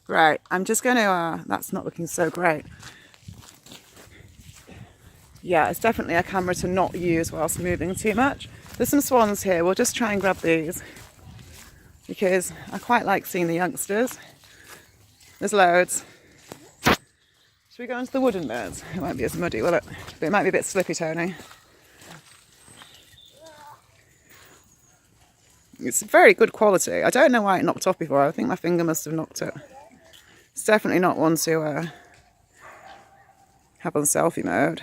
Right, I'm just going to, that's not looking so great. Yeah, it's definitely a camera to not use whilst moving too much. There's some swans here, we'll just try and grab these because I quite like seeing the youngsters. There's loads. Should we go into the wooden beds? It won't be as muddy, will it? But it might be a bit slippy, Tony. It's very good quality. I don't know why it knocked off before. I think my finger must have knocked it. It's definitely not one to have on selfie mode.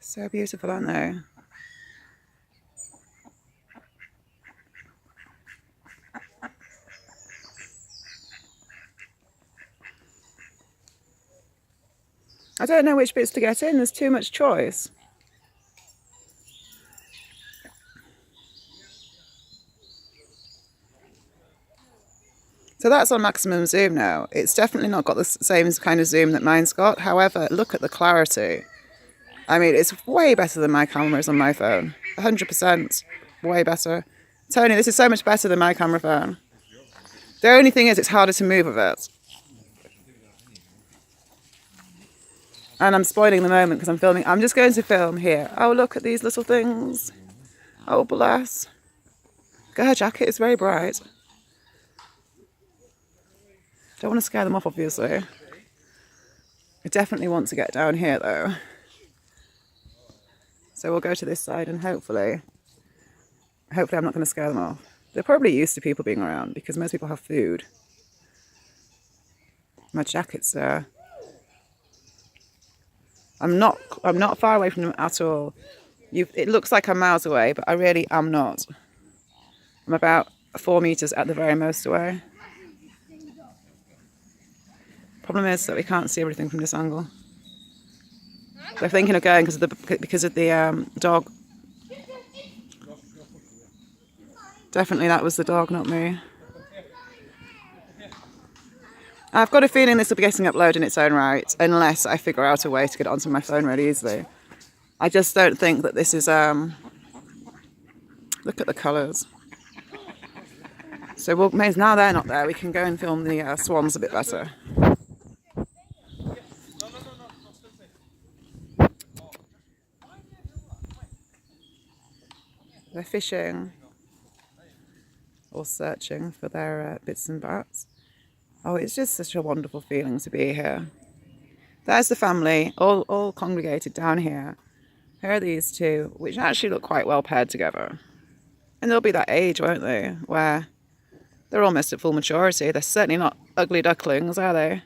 So beautiful, aren't they? I don't know which bits to get in, there's too much choice. So that's on maximum zoom now. It's definitely not got the same kind of zoom that mine's got. However, look at the clarity. I mean, it's way better than my cameras on my phone. 100% way better. Tony, this is so much better than my camera phone. The only thing is it's harder to move with it. And I'm spoiling the moment because I'm filming. I'm just going to film here. Oh, look at these little things. Oh, bless. Her jacket is very bright. Don't want to scare them off, obviously. I definitely want to get down here, though. So we'll go to this side and hopefully I'm not going to scare them off. They're probably used to people being around because most people have food. My jacket's there. I'm not far away from them at all. It looks like I'm miles away, but I really am not. I'm about 4 meters at the very most away. Problem is that we can't see everything from this angle. They're thinking of going because of the dog. Definitely that was the dog, not me. I've got a feeling this will be getting uploaded in its own right, unless I figure out a way to get it onto my phone really easily. I just don't think that this is, look at the colours. So now they're not there, we can go and film the swans a bit better. They're fishing or searching for their bits and bats. Oh, it's just such a wonderful feeling to be here. There's the family, all congregated down here. Here are these two, which actually look quite well paired together. And they'll be that age, won't they, where they're almost at full maturity. They're certainly not ugly ducklings, are they?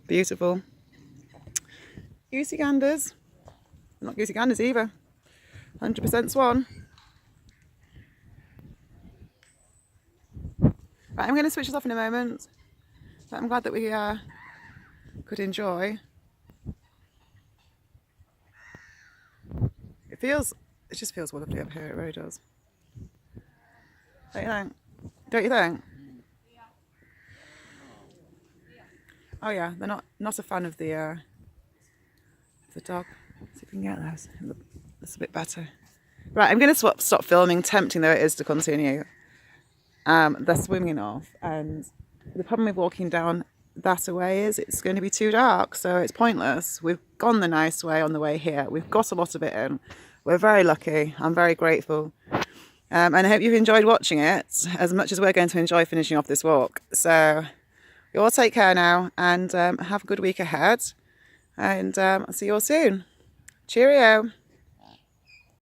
Beautiful. Goosey ganders. Not goosey ganders either. 100% swan. Right, I'm going to switch this off in a moment. But I'm glad that we could enjoy. It just feels lovely up here, it really does. Don't you think? Don't you think? Oh yeah, they're not a fan of the dog. Let's see if we can get those. That's a bit better. Right, I'm going to stop filming, tempting though it is to continue. They're swimming off, and the problem with walking down that away is it's going to be too dark, so it's pointless. We've gone the nice way on the way here. We've got a lot of it in. We're very lucky. I'm very grateful. And I hope you've enjoyed watching it as much as we're going to enjoy finishing off this walk. So you all take care now and have a good week ahead. And I'll see you all soon. Cheerio.